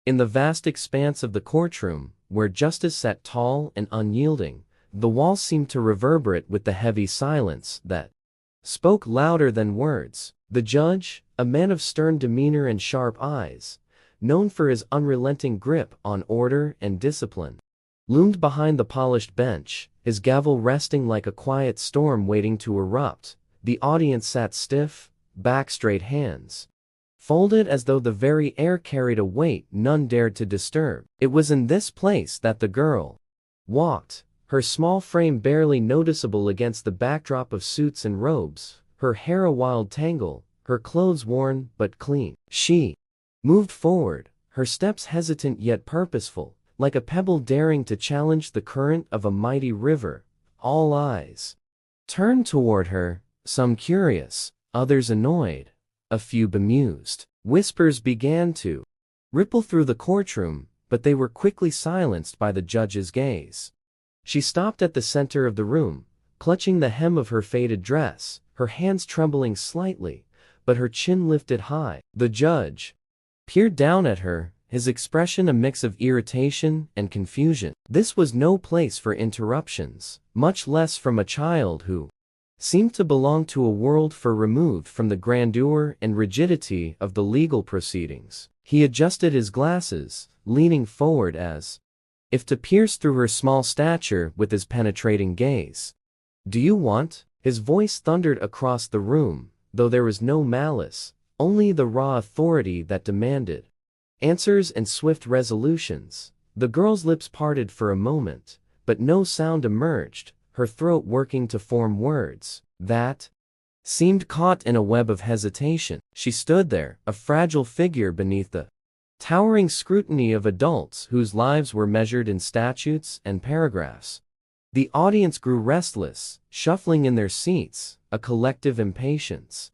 In the vast expanse of the courtroom, where justice sat tall and unyielding, the walls seemed to reverberate with the heavy silence that spoke louder than words. The judge, a man of stern demeanor and sharp eyes, known for his unrelenting grip on order and discipline, loomed behind the polished bench, his gavel resting like a quiet storm waiting to erupt. The audience sat stiff, back straight, hands folded as though the very air carried a weight none dared to disturb. It was in this place that the girl walked, her small frame barely noticeable against the backdrop of suits and robes, her hair a wild tangle, her clothes worn but clean. She moved forward, her steps hesitant yet purposeful, like a pebble daring to challenge the current of a mighty river. All eyes turned toward her, some curious, others annoyed, a few bemused. Whispers began to ripple through the courtroom, but they were quickly silenced by the judge's gaze. She stopped at the center of the room, clutching the hem of her faded dress, her hands trembling slightly, but her chin lifted high. The judge peered down at her, his expression a mix of irritation and confusion. This was no place for interruptions, much less from a child who seemed to belong to a world far removed from the grandeur and rigidity of the legal proceedings. He adjusted his glasses, leaning forward as if to pierce through her small stature with his penetrating gaze. "Do you want?" His voice thundered across the room, though there was no malice, only the raw authority that demanded answers and swift resolutions. The girl's lips parted for a moment, but no sound emerged, her throat working to form words that seemed caught in a web of hesitation. She stood there, a fragile figure beneath the towering scrutiny of adults whose lives were measured in statutes and paragraphs. The audience grew restless, shuffling in their seats, a collective impatience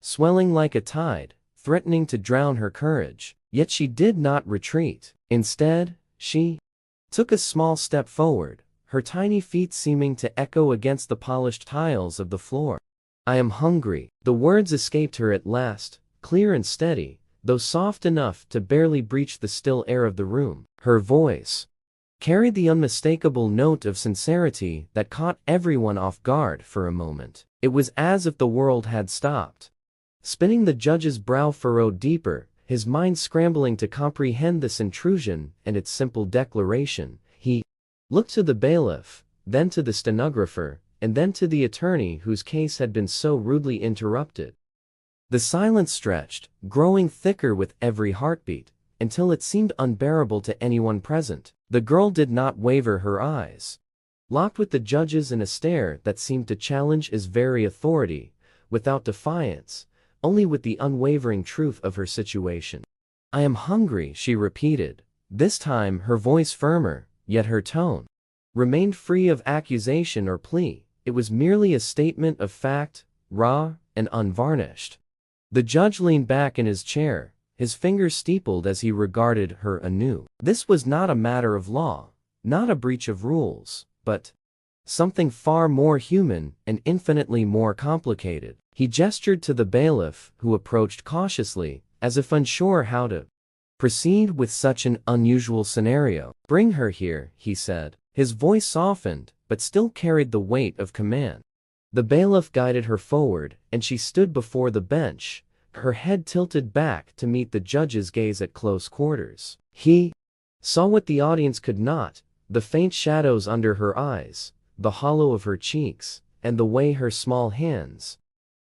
swelling like a tide, threatening to drown her courage. Yet she did not retreat. Instead, she took a small step forward, her tiny feet seeming to echo against the polished tiles of the floor. "I am hungry." The words escaped her at last, clear and steady, though soft enough to barely breach the still air of the room. Her voice carried the unmistakable note of sincerity that caught everyone off guard for a moment. It was as if the world had stopped spinning. The judge's brow furrowed deeper, his mind scrambling to comprehend this intrusion and its simple declaration. He looked to the bailiff, then to the stenographer, and then to the attorney whose case had been so rudely interrupted. The silence stretched, growing thicker with every heartbeat, until it seemed unbearable to anyone present. The girl did not waver, her eyes locked with the judge's in a stare that seemed to challenge his very authority, without defiance, only with the unwavering truth of her situation. "I am hungry," she repeated, this time her voice firmer, yet her tone remained free of accusation or plea. It was merely a statement of fact, raw and unvarnished. The judge leaned back in his chair, his fingers steepled as he regarded her anew. This was not a matter of law, not a breach of rules, but something far more human and infinitely more complicated. He gestured to the bailiff, who approached cautiously, as if unsure how to proceed with such an unusual scenario. "Bring her here," he said. His voice softened, but still carried the weight of command. The bailiff guided her forward, and she stood before the bench, her head tilted back to meet the judge's gaze at close quarters. He saw what the audience could not: the faint shadows under her eyes, the hollow of her cheeks, and the way her small hands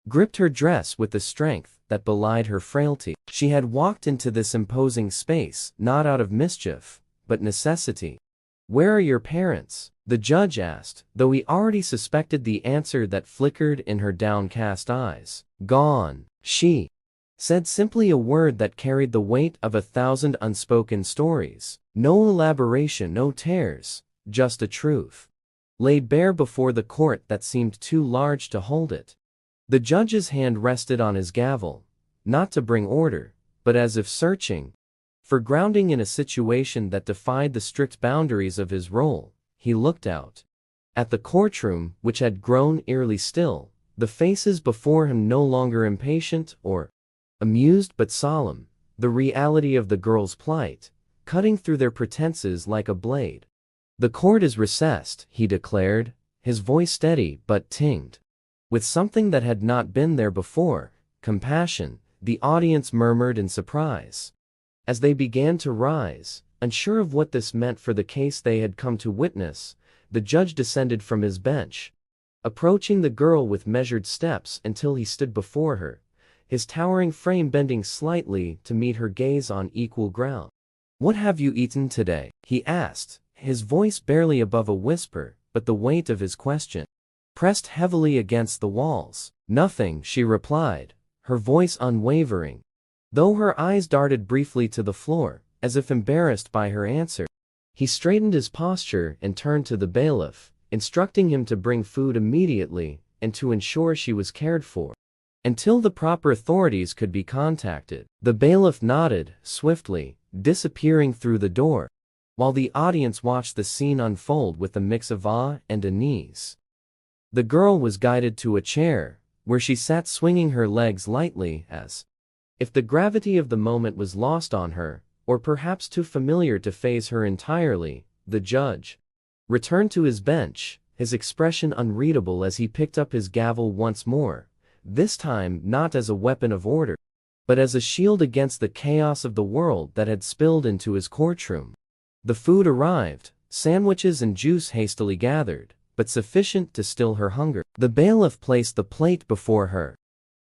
gripped her dress with a strength that belied her frailty. She had walked into this imposing space not out of mischief, but necessity. "Where are your parents?" the judge asked, though he already suspected the answer that flickered in her downcast eyes. "Gone," she said simply, a word that carried the weight of 1,000 unspoken stories. No elaboration, no tears, just a truth laid bare before the court that seemed too large to hold it. The judge's hand rested on his gavel, not to bring order, but as if searching for grounding in a situation that defied the strict boundaries of his role. He looked out at the courtroom, which had grown eerily still, the faces before him no longer impatient or amused but solemn. The reality of the girl's plight, cutting through their pretenses like a blade. "The court is recessed," he declared, his voice steady but tinged with something that had not been there before, compassion. The audience murmured in surprise. As they began to rise, unsure of what this meant for the case they had come to witness, the judge descended from his bench, approaching the girl with measured steps until he stood before her, his towering frame bending slightly to meet her gaze on equal ground. "What have you eaten today?" he asked, his voice barely above a whisper, but the weight of his question pressed heavily against the walls. "Nothing," she replied, her voice unwavering, though her eyes darted briefly to the floor, as if embarrassed by her answer. He straightened his posture and turned to the bailiff, instructing him to bring food immediately and to ensure she was cared for until the proper authorities could be contacted. The bailiff nodded swiftly, disappearing through the door, while the audience watched the scene unfold with a mix of awe and unease. The girl was guided to a chair, where she sat swinging her legs lightly as if the gravity of the moment was lost on her, or perhaps too familiar to faze her entirely. The judge returned to his bench, his expression unreadable as he picked up his gavel once more, this time not as a weapon of order, but as a shield against the chaos of the world that had spilled into his courtroom. The food arrived, sandwiches and juice hastily gathered, but sufficient to still her hunger. The bailiff placed the plate before her,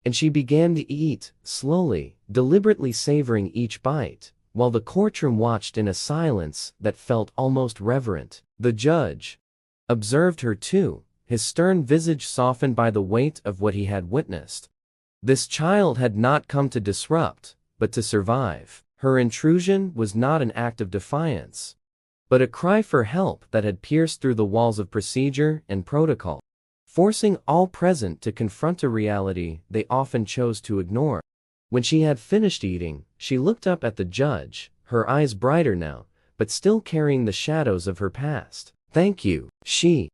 and she began to eat, slowly, deliberately savoring each bite, while the courtroom watched in a silence that felt almost reverent. The judge observed her too, his stern visage softened by the weight of what he had witnessed. This child had not come to disrupt, but to survive. Her intrusion was not an act of defiance, but a cry for help that had pierced through the walls of procedure and protocol, forcing all present to confront a reality they often chose to ignore. When she had finished eating, she looked up at the judge, her eyes brighter now, but still carrying the shadows of her past. "Thank you," she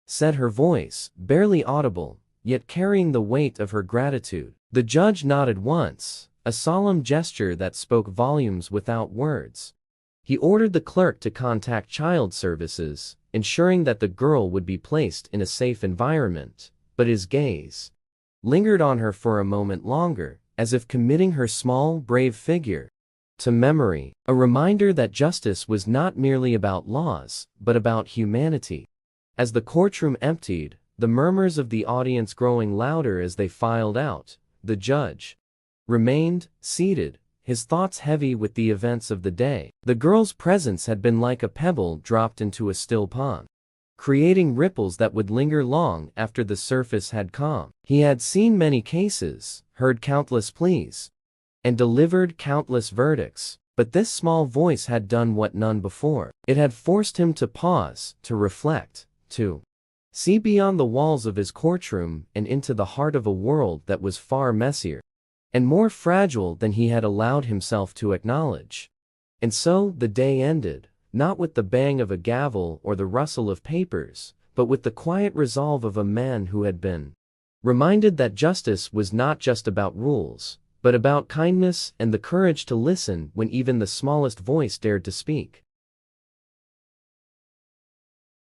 said, her voice barely audible, yet carrying the weight of her gratitude. The judge nodded once, a solemn gesture that spoke volumes without words. He ordered the clerk to contact child services, ensuring that the girl would be placed in a safe environment, but his gaze lingered on her for a moment longer, as if committing her small, brave figure to memory, a reminder that justice was not merely about laws, but about humanity. As the courtroom emptied, the murmurs of the audience growing louder as they filed out, the judge remained seated, his thoughts heavy with the events of the day. The girl's presence had been like a pebble dropped into a still pond, creating ripples that would linger long after the surface had calmed. He had seen many cases, heard countless pleas, and delivered countless verdicts, but this small voice had done what none before. It had forced him to pause, to reflect, to see beyond the walls of his courtroom and into the heart of a world that was far messier and more fragile than he had allowed himself to acknowledge. And so the day ended, not with the bang of a gavel or the rustle of papers, but with the quiet resolve of a man who had been reminded that justice was not just about rules, but about kindness and the courage to listen when even the smallest voice dared to speak.